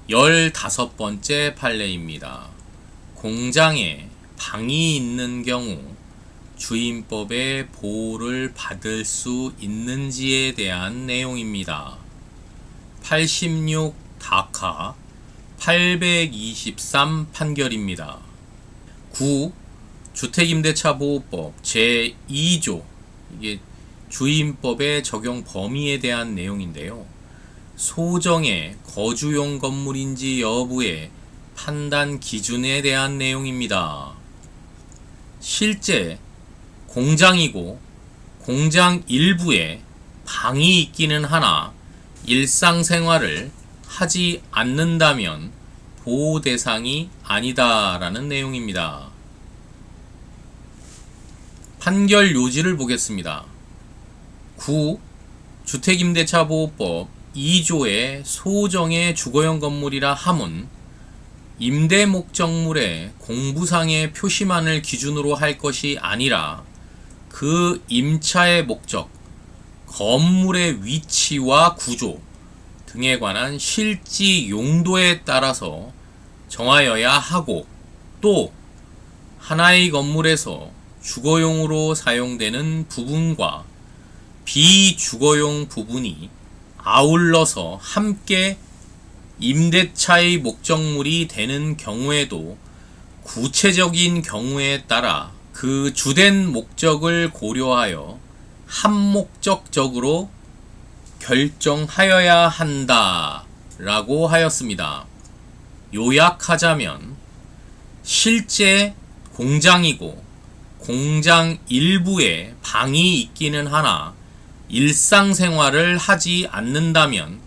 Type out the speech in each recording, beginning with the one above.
15번째 판례입니다. 공장에 방이 있는 경우 주임법의 보호를 받을 수 있는지에 대한 내용입니다. 86 다카 823 판결입니다. 9. 주택임대차보호법 제2조 이게 주임법의 적용 범위에 대한 내용인데요. 소정의 거주용 건물인지 여부의 판단 기준에 대한 내용입니다. 실제 공장이고 공장 일부에 방이 있기는 하나 일상생활을 하지 않는다면 보호 대상이 아니다라는 내용입니다. 판결 요지를 보겠습니다. 9. 주택임대차보호법 2조의 소정의 주거용 건물이라 함은 임대 목적물의 공부상의 표시만을 기준으로 할 것이 아니라 그 임차의 목적, 건물의 위치와 구조 등에 관한 실지 용도에 따라서 정하여야 하고, 또 하나의 건물에서 주거용으로 사용되는 부분과 비주거용 부분이 아울러서 함께 임대차의 목적물이 되는 경우에도 구체적인 경우에 따라 그 주된 목적을 고려하여 한목적적으로 결정하여야 한다라고 하였습니다. 요약하자면 실제 공장이고 공장 일부에 방이 있기는 하나 일상생활을 하지 않는다면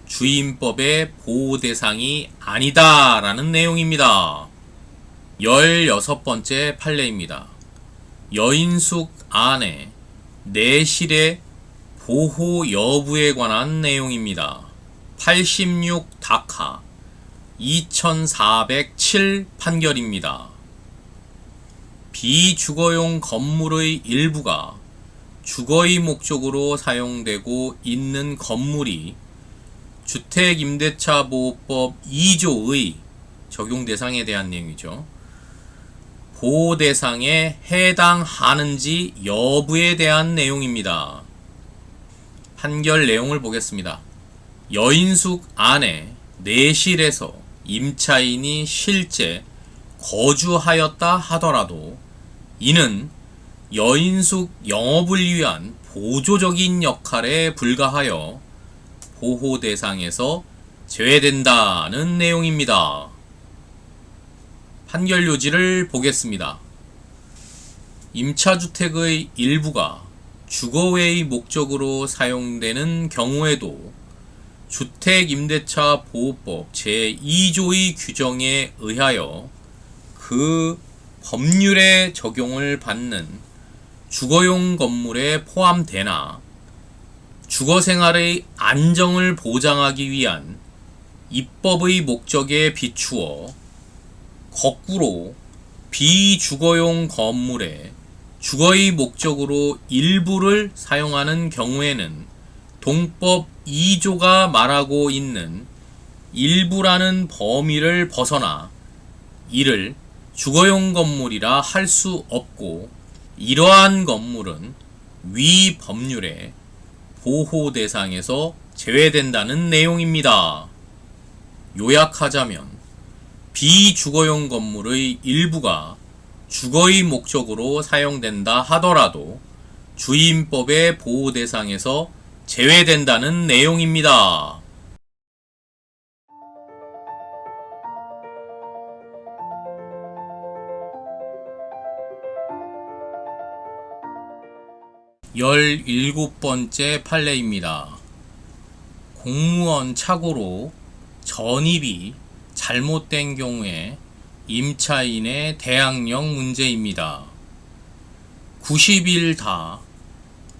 주임법의 보호 대상이 아니다라는 내용입니다. 16번째 판례입니다. 여인숙 안의 내실의 보호 여부에 관한 내용입니다. 86 다카 2407 판결입니다. 비주거용 건물의 일부가 주거의 목적으로 사용되고 있는 건물이 주택임대차보호법 2조의 적용 대상에 대한 내용이죠. 보호 대상에 해당하는지 여부에 대한 내용입니다. 판결 내용을 보겠습니다. 여인숙 안에 내실에서 임차인이 실제 거주하였다 하더라도 이는 여인숙 영업을 위한 보조적인 역할에 불과하여 보호 대상에서 제외된다는 내용입니다. 판결 요지를 보겠습니다. 임차주택의 일부가 주거의 목적으로 사용되는 경우에도 주택임대차보호법 제2조의 규정에 의하여 그 법률에 적용을 받는 주거용 건물에 포함되나 주거생활의 안정을 보장하기 위한 입법의 목적에 비추어 거꾸로 비주거용 건물에 주거의 목적으로 일부를 사용하는 경우에는 동법 2조가 말하고 있는 일부라는 범위를 벗어나 이를 주거용 건물이라 할 수 없고 이러한 건물은 위 법률의 보호 대상에서 제외된다는 내용입니다. 요약하자면 비주거용 건물의 일부가 주거의 목적으로 사용된다 하더라도 주임법의 보호 대상에서 제외된다는 내용입니다. (17번째) 판례입니다. 공무원 착오로 전입이 잘못된 경우에 임차인의 대항력 문제입니다. 90일 다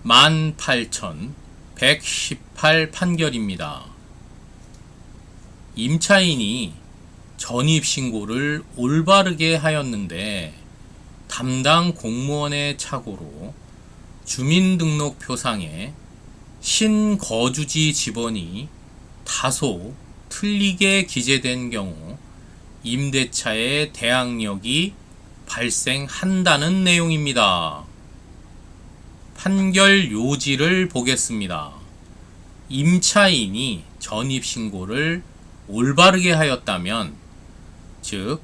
18,118 판결입니다. 임차인이 전입신고를 올바르게 하였는데 담당 공무원의 착오로 주민등록표상에 신거주지 지번이 다소 틀리게 기재된 경우 임대차의 대항력이 발생한다는 내용입니다. 판결 요지를 보겠습니다. 임차인이 전입신고를 올바르게 하였다면, 즉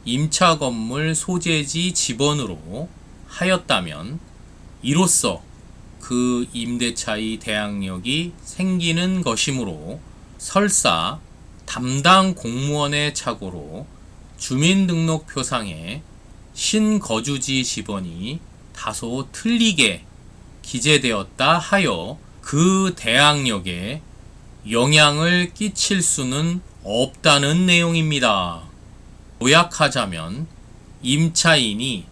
임차 건물 소재지 집원으로 하였다면 이로써 그 임대차의 대항력이 생기는 것이므로 설사 담당 공무원의 착오로 주민등록표상에 신거주지 집원이 다소 틀리게 기재되었다 하여 그 대항력에 영향을 끼칠 수는 없다는 내용입니다. 요약하자면 임차인이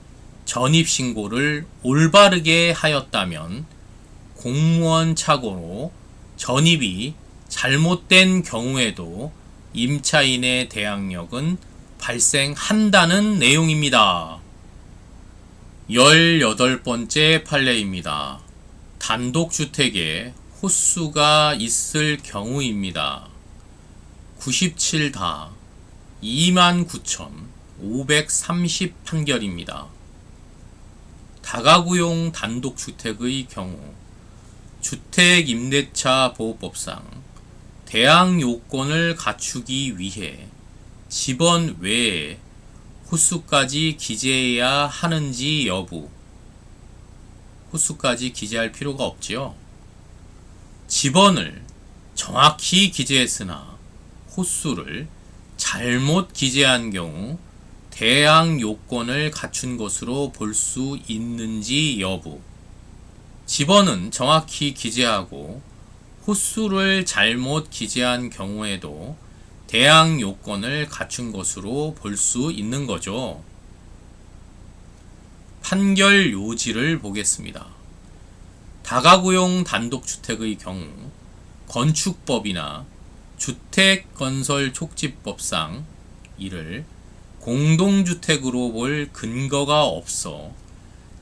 전입신고를 올바르게 하였다면 공무원 착오로 전입이 잘못된 경우에도 임차인의 대항력은 발생한다는 내용입니다. 18번째 판례입니다. 단독주택에 호수가 있을 경우입니다. 97다 29,530 판결입니다. 다가구용 단독주택의 경우 주택임대차 보호법상 대항 요건을 갖추기 위해 집원 외에 호수까지 기재해야 하는지 여부. 호수까지 기재할 필요가 없지요. 집원을 정확히 기재했으나 호수를 잘못 기재한 경우 대항 요건을 갖춘 것으로 볼 수 있는지 여부. 집원은 정확히 기재하고 호수를 잘못 기재한 경우에도 대항 요건을 갖춘 것으로 볼 수 있는 거죠. 판결 요지를 보겠습니다. 다가구용 단독주택의 경우 건축법이나 주택건설촉진법상 이를 공동주택으로 볼 근거가 없어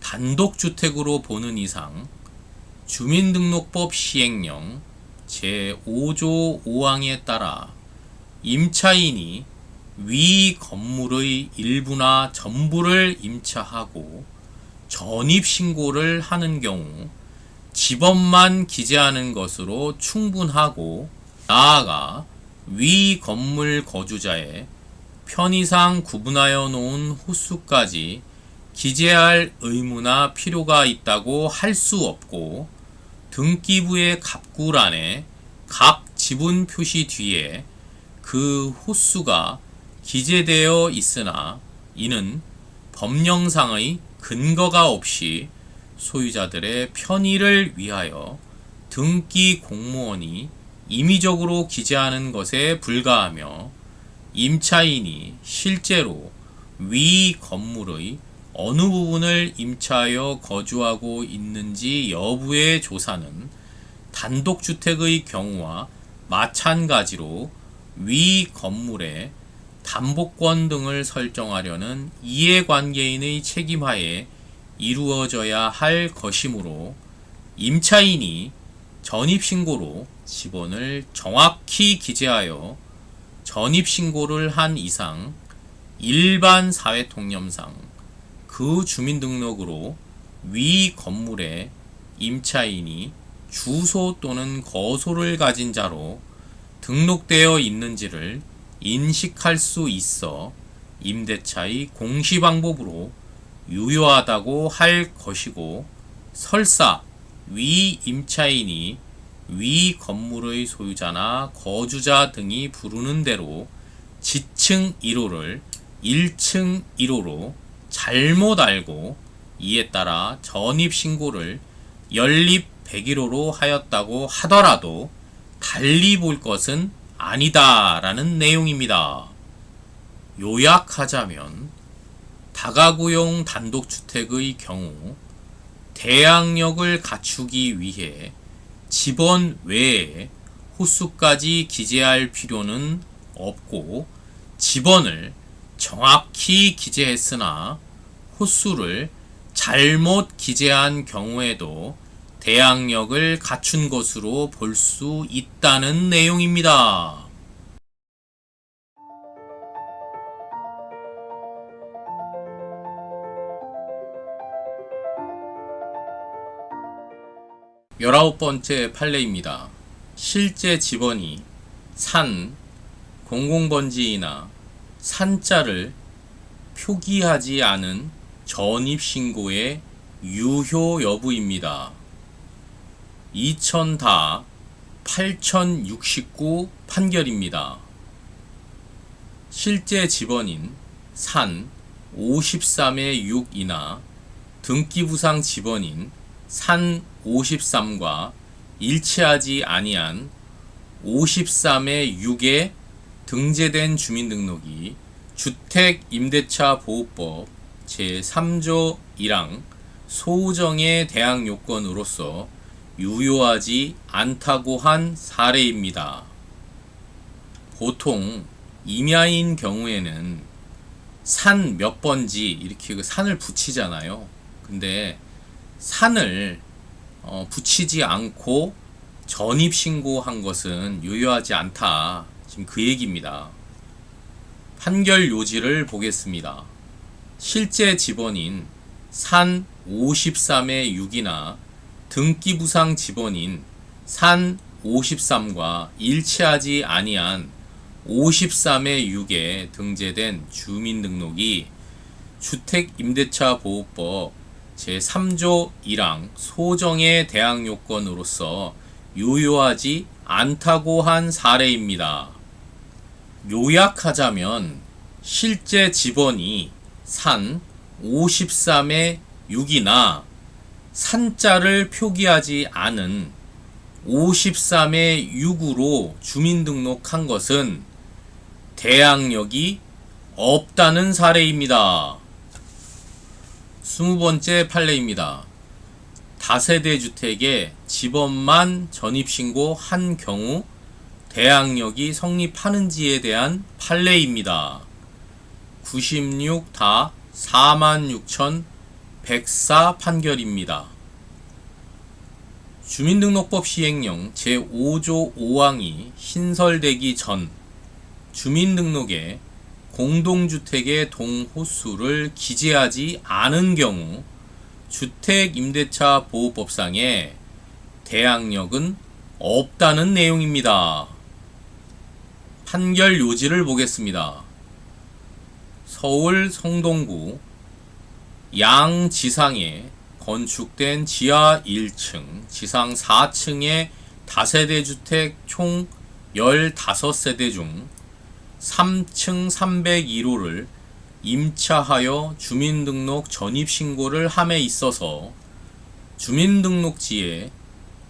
단독주택으로 보는 이상 주민등록법 시행령 제5조 5항에 따라 임차인이 위 건물의 일부나 전부를 임차하고 전입신고를 하는 경우 집원만 기재하는 것으로 충분하고, 나아가 위 건물 거주자의 편의상 구분하여 놓은 호수까지 기재할 의무나 필요가 있다고 할 수 없고, 등기부의 갑구란에 각 지분 표시 뒤에 그 호수가 기재되어 있으나 이는 법령상의 근거가 없이 소유자들의 편의를 위하여 등기 공무원이 임의적으로 기재하는 것에 불과하며, 임차인이 실제로 위 건물의 어느 부분을 임차하여 거주하고 있는지 여부의 조사는 단독주택의 경우와 마찬가지로 위 건물의 담보권 등을 설정하려는 이해관계인의 책임하에 이루어져야 할 것이므로, 임차인이 전입신고로 집원을 정확히 기재하여 전입신고를 한 이상 일반 사회통념상 그 주민등록으로 위 건물에 임차인이 주소 또는 거소를 가진 자로 등록되어 있는지를 인식할 수 있어 임대차의 공시방법으로 유효하다고 할 것이고, 설사 위 임차인이 위 건물의 소유자나 거주자 등이 부르는 대로 지층 1호를 1층 1호로 잘못 알고 이에 따라 전입신고를 연립 101호로 하였다고 하더라도 달리 볼 것은 아니다라는 내용입니다. 요약하자면 다가구용 단독주택의 경우 대항력을 갖추기 위해 집원 외에 호수까지 기재할 필요는 없고, 집원을 정확히 기재했으나 호수를 잘못 기재한 경우에도 대항력을 갖춘 것으로 볼 수 있다는 내용입니다. 19번째 판례입니다. 실제 집원이 산, 공공번지이나 산자를 표기하지 않은 전입신고의 유효 여부입니다. 2000다 8069 판결입니다. 실제 집원인 산 53의 6이나 등기부상 집원인 산 53과 일치하지 아니한 53의 6에 등재된 주민등록이 주택임대차보호법 제3조 1항 소정의 대항 요건으로서 유효하지 않다고 한 사례입니다. 보통 임야인 경우에는 산 몇 번지 이렇게 그 산을 붙이잖아요. 근데 산을 붙이지 않고 전입신고한 것은 유효하지 않다. 지금 그 얘기입니다. 판결 요지를 보겠습니다. 실제 집원인 산 53의 6이나 등기부상 집원인 산 53과 일치하지 아니한 53의 6에 등재된 주민등록이 주택임대차보호법 제3조 1항 소정의 대항 요건으로서 유효하지 않다고 한 사례입니다. 요약하자면 실제 집원이 산 53의 6이나 산자를 표기하지 않은 53의 6으로 주민등록한 것은 대항력이 없다는 사례입니다. 20번째 판례입니다. 다세대 주택에 집원만 전입신고한 경우 대항력이 성립하는지에 대한 판례입니다. 96다 46,104 판결입니다. 주민등록법 시행령 제5조 5항이 신설되기 전 주민등록에 공동주택의 동호수를 기재하지 않은 경우 주택임대차보호법상의 대항력은 없다는 내용입니다. 판결 요지를 보겠습니다. 서울 성동구 양지상에 건축된 지하 1층, 지상 4층의 다세대 주택 총 15세대 중 3층 301호를 임차하여 주민등록 전입신고를 함에 있어서 주민등록지에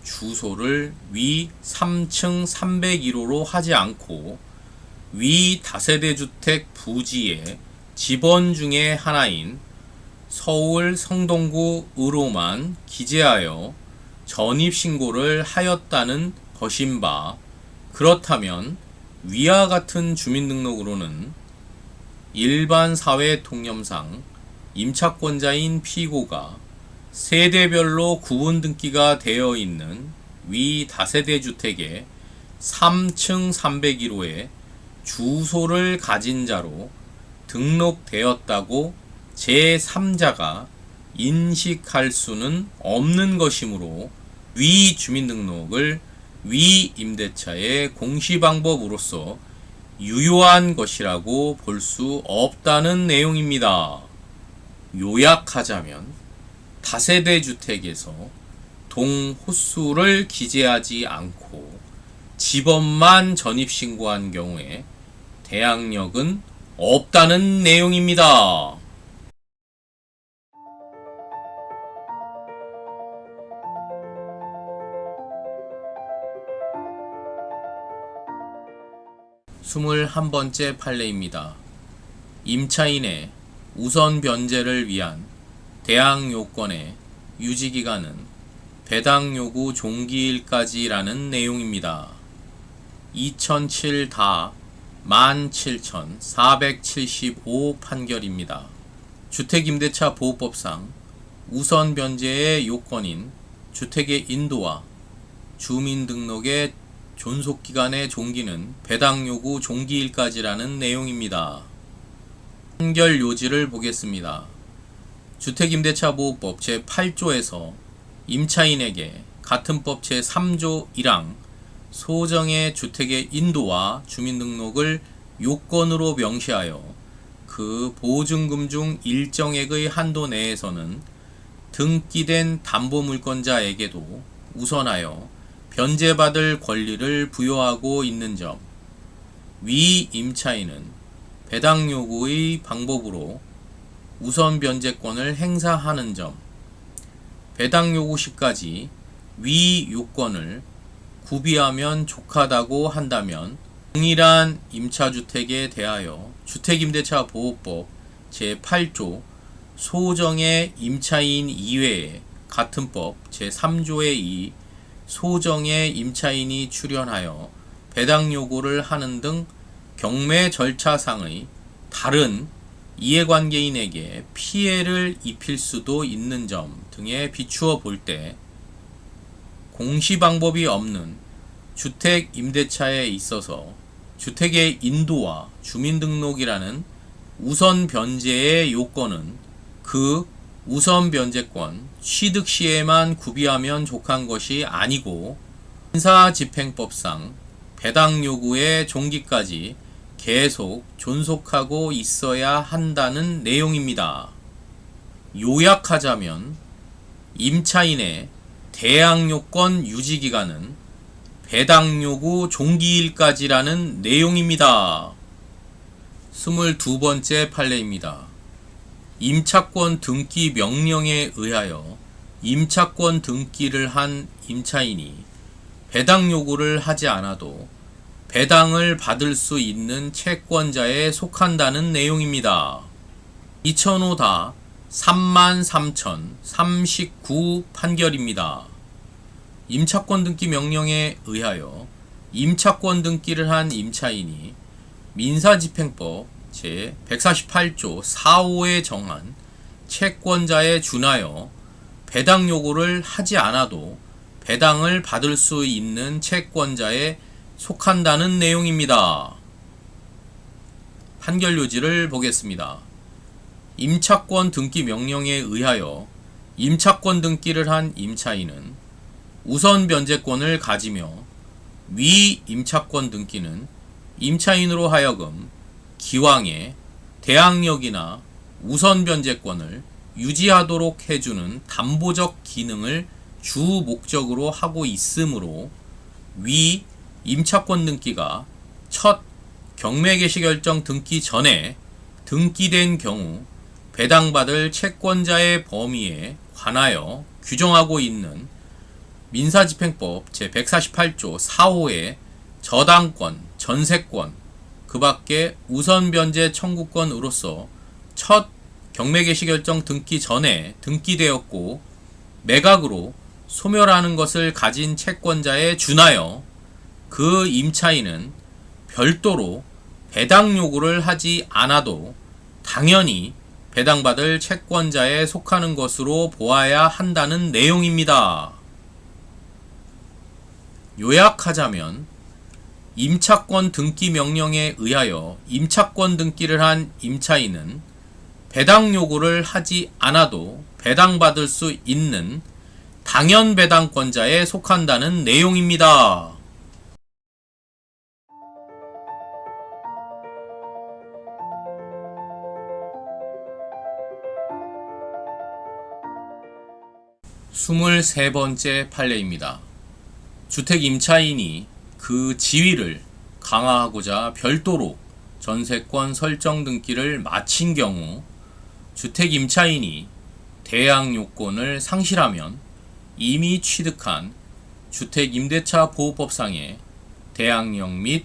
주소를 위 3층 301호로 하지 않고 위 다세대 주택 부지에 집원 중의 하나인 서울 성동구으로만 기재하여 전입신고를 하였다는 것인 바, 그렇다면 위와 같은 주민등록으로는 일반 사회 통념상 임차권자인 피고가 세대별로 구분 등기가 되어 있는 위 다세대 주택의 3층 301호에 주소를 가진 자로 등록되었다고 제3자가 인식할 수는 없는 것이므로 위 주민등록을 위 임대차의 공시방법으로서 유효한 것이라고 볼 수 없다는 내용입니다. 요약하자면 다세대 주택에서 동호수를 기재하지 않고 집원만 전입신고한 경우에 대항력은 없다는 내용입니다. 스물한 번째 판례입니다. 임차인의 우선 변제를 위한 대항 요건의 유지기간은 배당 요구 종기일까지라는 내용입니다. 2007다 17,475 판결입니다. 주택임대차보호법상 우선 변제의 요건인 주택의 인도와 주민등록의 존속기간의 종기는 배당 요구 종기일까지라는 내용입니다. 판결 요지를 보겠습니다. 주택임대차보호법 제8조에서 임차인에게 같은 법 제3조 1항 소정의 주택의 인도와 주민등록을 요건으로 명시하여 그 보증금 중 일정액의 한도 내에서는 등기된 담보물권자에게도 우선하여 변제받을 권리를 부여하고 있는 점, 위 임차인은 배당 요구의 방법으로 우선 변제권을 행사하는 점, 배당 요구 시까지 위 요건을 구비하면 족하다고 한다면 동일한 임차주택에 대하여 주택임대차 보호법 제8조 소정의 임차인 이외에 같은 법 제3조의 2 소정의 임차인이 출연하여 배당 요구를 하는 등 경매 절차상의 다른 이해관계인에게 피해를 입힐 수도 있는 점 등에 비추어 볼 때 공시방법이 없는 주택임대차에 있어서 주택의 인도와 주민등록이라는 우선 변제의 요건은 그 우선 변제권 취득 시에만 구비하면 족한 것이 아니고 민사집행법상 배당 요구의 종기까지 계속 존속하고 있어야 한다는 내용입니다. 요약하자면 임차인의 대항요건 유지기간은 배당 요구 종기일까지라는 내용입니다. 22번째 판례입니다. 임차권 등기 명령에 의하여 임차권 등기를 한 임차인이 배당 요구를 하지 않아도 배당을 받을 수 있는 채권자에 속한다는 내용입니다. 2005다 33,039 판결입니다. 임차권 등기 명령에 의하여 임차권 등기를 한 임차인이 민사집행법 제148조 4호에 정한 채권자에 준하여 배당 요구를 하지 않아도 배당을 받을 수 있는 채권자에 속한다는 내용입니다. 판결 요지를 보겠습니다. 임차권 등기 명령에 의하여 임차권 등기를 한 임차인은 우선 변제권을 가지며 위 임차권 등기는 임차인으로 하여금 기왕에 대항력이나 우선 변제권을 유지하도록 해주는 담보적 기능을 주 목적으로 하고 있으므로 위 임차권 등기가 첫 경매 개시 결정 등기 전에 등기된 경우 배당받을 채권자의 범위에 관하여 규정하고 있는 민사집행법 제148조 4호의 저당권, 전세권, 그 밖에 우선 변제 청구권으로서 첫 경매 개시 결정 등기 전에 등기되었고 매각으로 소멸하는 것을 가진 채권자에 준하여 그 임차인은 별도로 배당 요구를 하지 않아도 당연히 배당받을 채권자에 속하는 것으로 보아야 한다는 내용입니다. 요약하자면 임차권 등기 명령에 의하여 임차권 등기를 한 임차인은 배당 요구를 하지 않아도 배당받을 수 있는 당연 배당권자에 속한다는 내용입니다. (23번째) 판례입니다. 주택 임차인이 그 지위를 강화하고자 별도로 전세권 설정 등기를 마친 경우 주택 임차인이 대항 요건을 상실하면 이미 취득한 주택임대차 보호법상의 대항력 및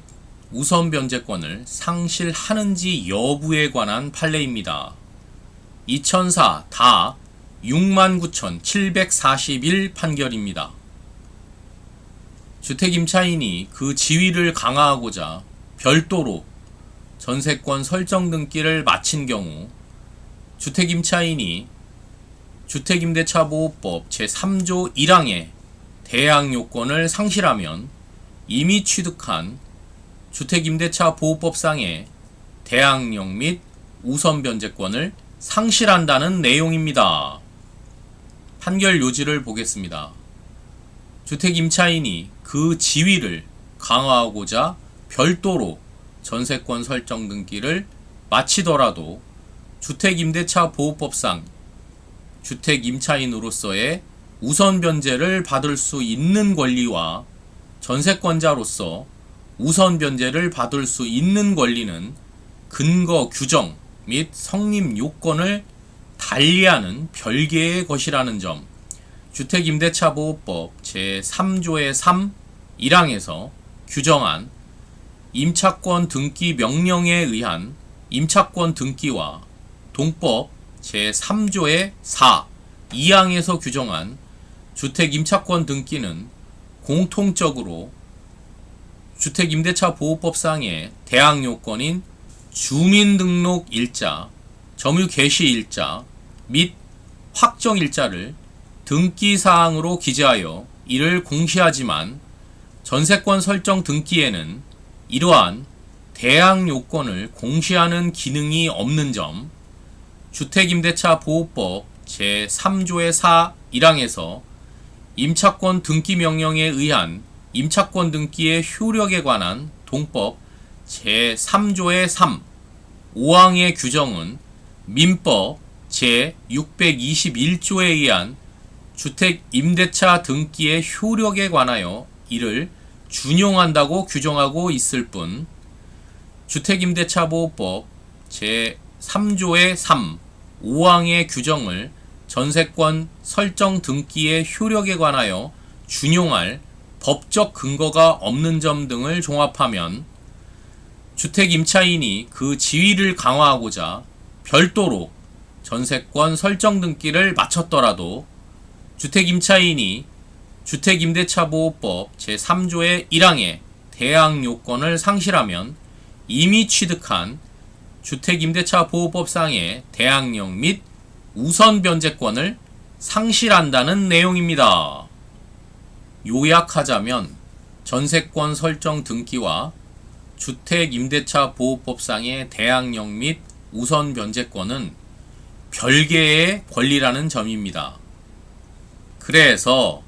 우선 변제권을 상실하는지 여부에 관한 판례입니다. 2004 다 69,741 판결입니다. 주택임차인이 그 지위를 강화하고자 별도로 전세권 설정 등기를 마친 경우 주택임차인이 주택임대차보호법 제3조 1항의 대항요건을 상실하면 이미 취득한 주택임대차보호법상의 대항력 및 우선변제권을 상실한다는 내용입니다. 판결 요지를 보겠습니다. 주택 임차인이 그 지위를 강화하고자 별도로 전세권 설정 등기를 마치더라도 주택임대차 보호법상 주택 임차인으로서의 우선 변제를 받을 수 있는 권리와 전세권자로서 우선 변제를 받을 수 있는 권리는 근거 규정 및 성립 요건을 달리하는 별개의 것이라는 점, 주택임대차보호법 제3조의 3 1항에서 규정한 임차권 등기 명령에 의한 임차권 등기와 동법 제3조의 4 2항에서 규정한 주택임차권 등기는 공통적으로 주택임대차보호법상의 대항요건인 주민등록일자, 점유개시일자 및 확정일자를 등기사항으로 기재하여 이를 공시하지만 전세권 설정 등기에는 이러한 대항요건을 공시하는 기능이 없는 점, 주택임대차보호법 제3조의 4 1항에서 임차권 등기 명령에 의한 임차권 등기의 효력에 관한 동법 제3조의 3 5항의 규정은 민법 제621조에 의한 주택임대차 등기의 효력에 관하여 이를 준용한다고 규정하고 있을 뿐, 주택임대차보호법 제3조의 3 5항의 규정을 전세권 설정 등기의 효력에 관하여 준용할 법적 근거가 없는 점 등을 종합하면 주택임차인이 그 지위를 강화하고자 별도로 전세권 설정 등기를 마쳤더라도 주택임차인이 주택임대차보호법 제3조의 1항의 대항요건을 상실하면 이미 취득한 주택임대차보호법상의 대항력 및 우선 변제권을 상실한다는 내용입니다. 요약하자면 전세권 설정 등기와 주택임대차보호법상의 대항력 및 우선 변제권은 별개의 권리라는 점입니다. 그래서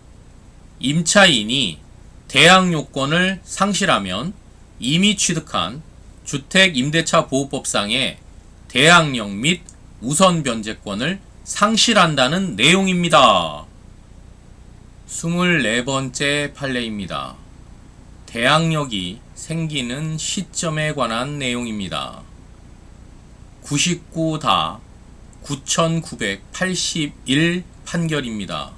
임차인이 대항요건을 상실하면 이미 취득한 주택임대차보호법상의 대항력 및 우선 변제권을 상실한다는 내용입니다. 24번째 판례입니다. 대항력이 생기는 시점에 관한 내용입니다. 99-9981 판결입니다.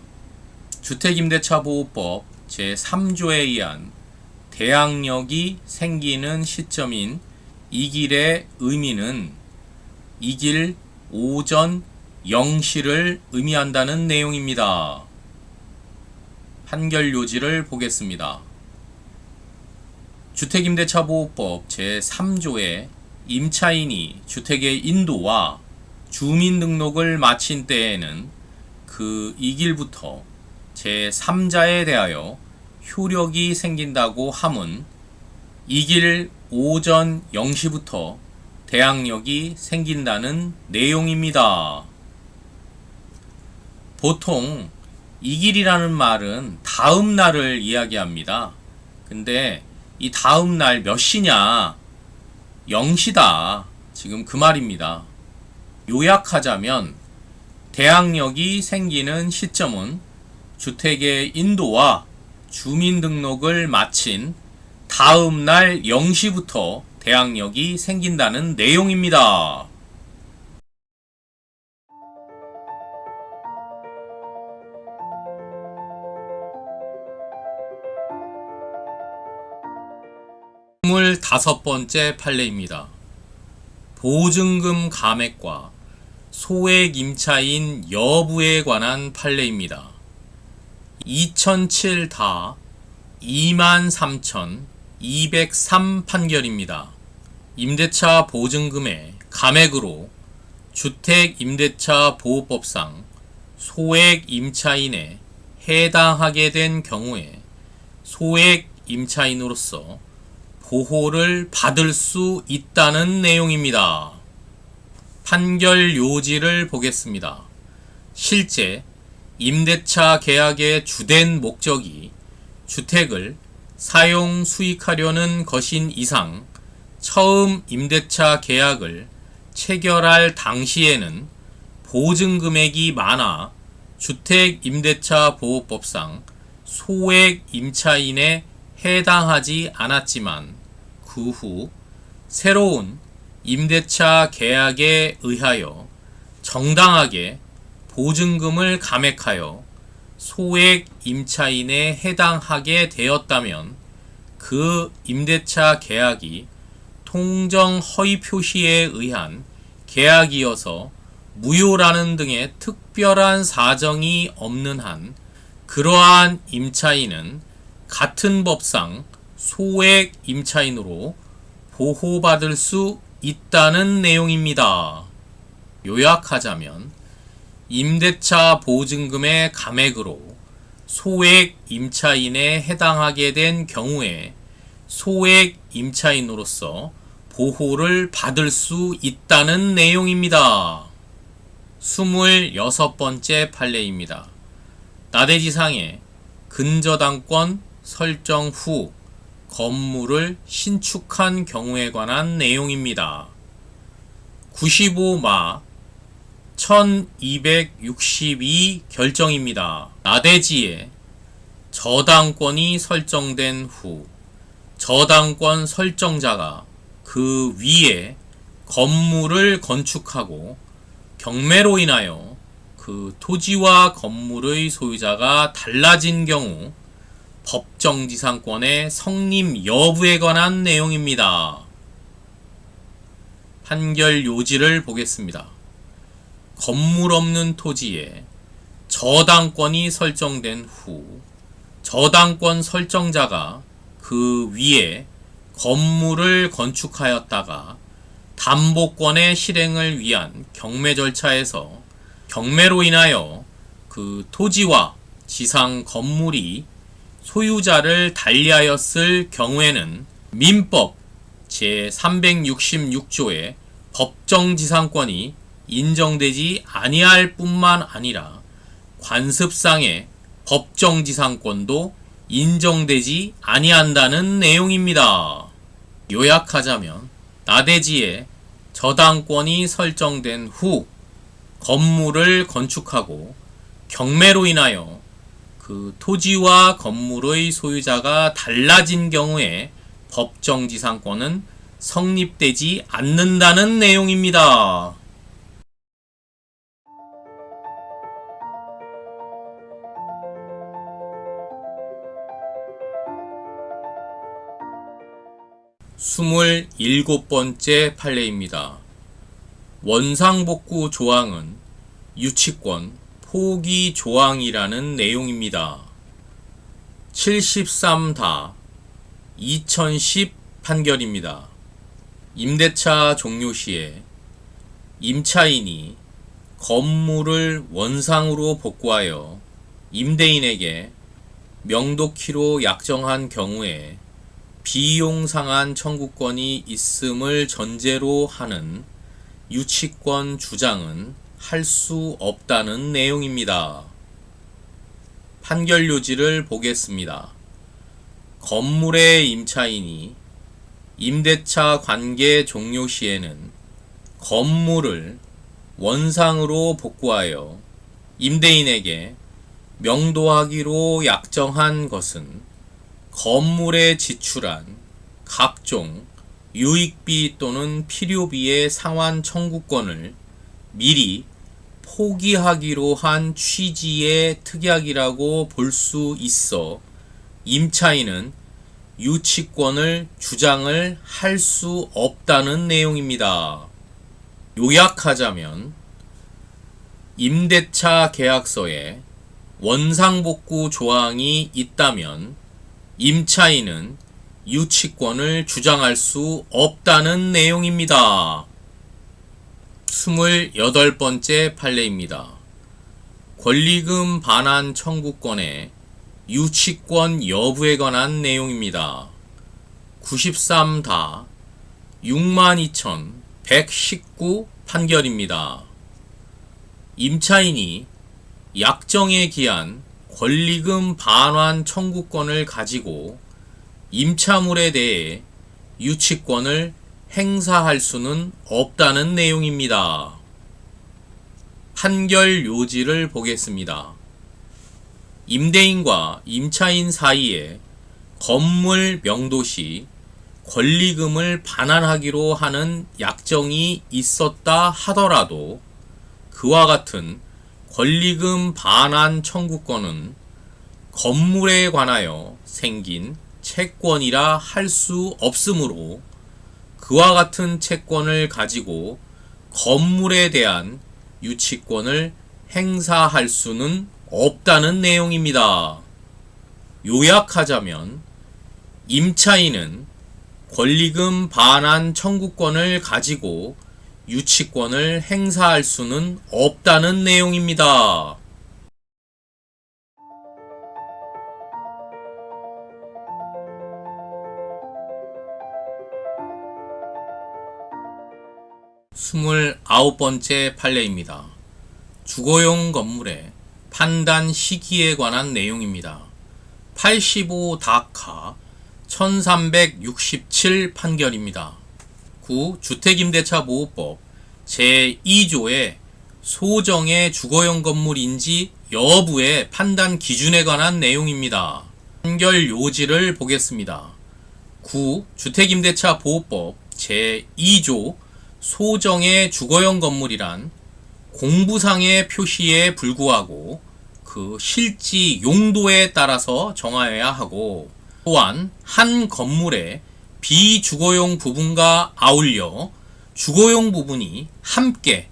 주택임대차보호법 제3조에 의한 대항력이 생기는 시점인 이 길의 의미는 이 길 오전 0시를 의미한다는 내용입니다. 판결 요지를 보겠습니다. 주택임대차보호법 제3조에 임차인이 주택의 인도와 주민등록을 마친 때에는 그 이 길부터 제3자에 대하여 효력이 생긴다고 함은 이 길 오전 0시부터 대항력이 생긴다는 내용입니다. 보통 이 길이라는 말은 다음 날을 이야기합니다. 근데 이 다음 날 몇 시냐? 0시다. 지금 그 말입니다. 요약하자면 대항력이 생기는 시점은 주택의 인도와 주민등록을 마친 다음 날 0시부터 대항력이 생긴다는 내용입니다. 스물다섯 번째 판례입니다. 보증금 감액과 소액 임차인 여부에 관한 판례입니다. 2007-23203 판결입니다. 임대차 보증금의 감액으로 주택임대차보호법상 소액 임차인에 해당하게 된 경우에 소액 임차인으로서 보호를 받을 수 있다는 내용입니다. 판결 요지를 보겠습니다. 실제 임대차 계약의 주된 목적이 주택을 사용 수익하려는 것인 이상 처음 임대차 계약을 체결할 당시에는 보증금액이 많아 주택임대차보호법상 소액 임차인에 해당하지 않았지만 그 후 새로운 임대차 계약에 의하여 정당하게 보증금을 감액하여 소액 임차인에 해당하게 되었다면 그 임대차 계약이 통정 허위 표시에 의한 계약이어서 무효라는 등의 특별한 사정이 없는 한 그러한 임차인은 같은 법상 소액 임차인으로 보호받을 수 있다는 내용입니다. 요약하자면 임대차 보증금의 감액으로 소액 임차인에 해당하게 된 경우에 소액 임차인으로서 보호를 받을 수 있다는 내용입니다. 26번째 판례입니다. 나대지상의 근저당권 설정 후 건물을 신축한 경우에 관한 내용입니다. 95마 1262 결정입니다. 나대지에 저당권이 설정된 후 저당권 설정자가 그 위에 건물을 건축하고 경매로 인하여 그 토지와 건물의 소유자가 달라진 경우 법정지상권의 성립 여부에 관한 내용입니다. 판결 요지를 보겠습니다. 건물 없는 토지에 저당권이 설정된 후 저당권 설정자가 그 위에 건물을 건축하였다가 담보권의 실행을 위한 경매 절차에서 경매로 인하여 그 토지와 지상 건물이 소유자를 달리하였을 경우에는 민법 제366조의 법정지상권이 인정되지 아니할 뿐만 아니라 관습상의 법정지상권도 인정되지 아니한다는 내용입니다. 요약하자면 나대지에 저당권이 설정된 후 건물을 건축하고 경매로 인하여 그 토지와 건물의 소유자가 달라진 경우에 법정지상권은 성립되지 않는다는 내용입니다. 스물일곱 번째 판례입니다. 원상복구 조항은 유치권 포기 조항이라는 내용입니다. 73다 2010 판결입니다. 임대차 종료 시에 임차인이 건물을 원상으로 복구하여 임대인에게 명도키로 약정한 경우에 비용 상한 청구권이 있음을 전제로 하는 유치권 주장은 할 수 없다는 내용입니다. 판결 요지를 보겠습니다. 건물의 임차인이 임대차 관계 종료 시에는 건물을 원상으로 복구하여 임대인에게 명도하기로 약정한 것은 건물에 지출한 각종 유익비 또는 필요비의 상환 청구권을 미리 포기하기로 한 취지의 특약이라고 볼 수 있어 임차인은 유치권을 주장을 할 수 없다는 내용입니다. 요약하자면 임대차 계약서에 원상복구 조항이 있다면 임차인은 유치권을 주장할 수 없다는 내용입니다. 28번째 판례입니다. 권리금 반환 청구권의 유치권 여부에 관한 내용입니다. 93다 62,119 판결입니다. 임차인이 약정에 기한 권리금 반환 청구권을 가지고 임차물에 대해 유치권을 행사할 수는 없다는 내용입니다. 판결 요지를 보겠습니다. 임대인과 임차인 사이에 건물 명도시 권리금을 반환하기로 하는 약정이 있었다 하더라도 그와 같은 권리금 반환 청구권은 건물에 관하여 생긴 채권이라 할 수 없으므로 그와 같은 채권을 가지고 건물에 대한 유치권을 행사할 수는 없다는 내용입니다. 요약하자면 임차인은 권리금 반환 청구권을 가지고 유치권을 행사할 수는 없다는 내용입니다. 스물아홉 번째 판례입니다. 주거용 건물의 판단 시기에 관한 내용입니다. 85다카 1367 판결입니다. 9. 주택임대차보호법 제2조의 소정의 주거용 건물인지 여부의 판단 기준에 관한 내용입니다. 판결 요지를 보겠습니다. 9. 주택임대차보호법 제2조 소정의 주거용 건물이란 공부상의 표시에 불구하고 그 실지 용도에 따라서 정하여야 하고, 또한 한 건물의 비주거용 부분과 아울러 주거용 부분이 함께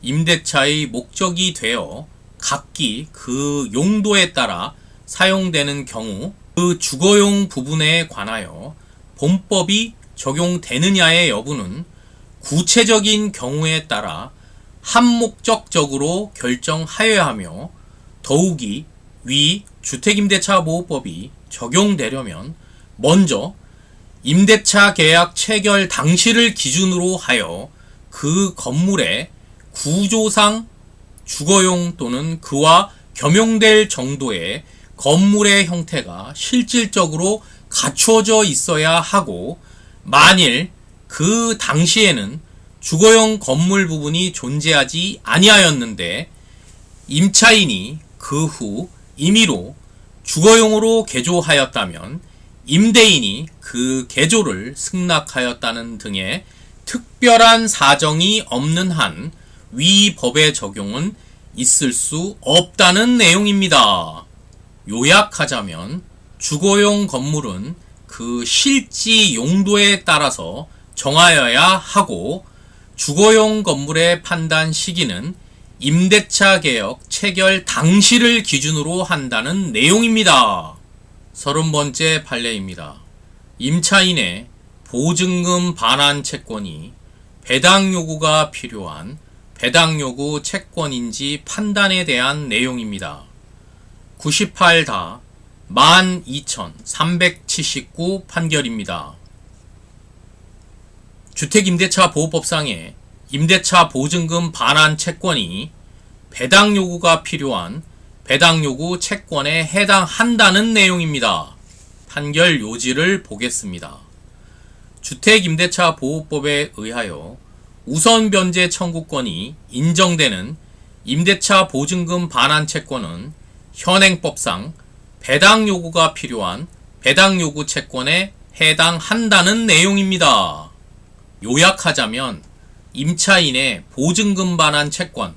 임대차의 목적이 되어 각기 그 용도에 따라 사용되는 경우 그 주거용 부분에 관하여 본법이 적용되느냐의 여부는 구체적인 경우에 따라 한목적적으로 결정하여야 하며, 더욱이 위 주택임대차보호법이 적용되려면 먼저 임대차 계약 체결 당시를 기준으로 하여 그 건물의 구조상 주거용 또는 그와 겸용될 정도의 건물의 형태가 실질적으로 갖추어져 있어야 하고, 만일 그 당시에는 주거용 건물 부분이 존재하지 아니하였는데 임차인이 그 후 임의로 주거용으로 개조하였다면 임대인이 그 개조를 승낙하였다는 등의 특별한 사정이 없는 한 위 법의 적용은 있을 수 없다는 내용입니다. 요약하자면 주거용 건물은 그 실지 용도에 따라서 정하여야 하고, 주거용 건물의 판단 시기는 임대차 계약 체결 당시를 기준으로 한다는 내용입니다. 30번째 판례입니다. 임차인의 보증금 반환 채권이 배당 요구가 필요한 배당 요구 채권인지 판단에 대한 내용입니다. 98다 12379 판결입니다. 주택임대차보호법상의 임대차 보증금 반환 채권이 배당 요구가 필요한 배당 요구 채권에 해당한다는 내용입니다. 판결 요지를 보겠습니다. 주택임대차보호법에 의하여 우선 변제 청구권이 인정되는 임대차 보증금 반환 채권은 현행법상 배당 요구가 필요한 배당 요구 채권에 해당한다는 내용입니다. 요약하자면 임차인의 보증금 반환 채권,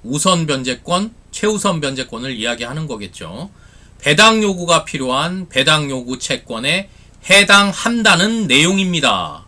우선 변제권, 최우선 변제권을 이야기하는 거겠죠. 배당 요구가 필요한 배당 요구 채권에 해당한다는 내용입니다.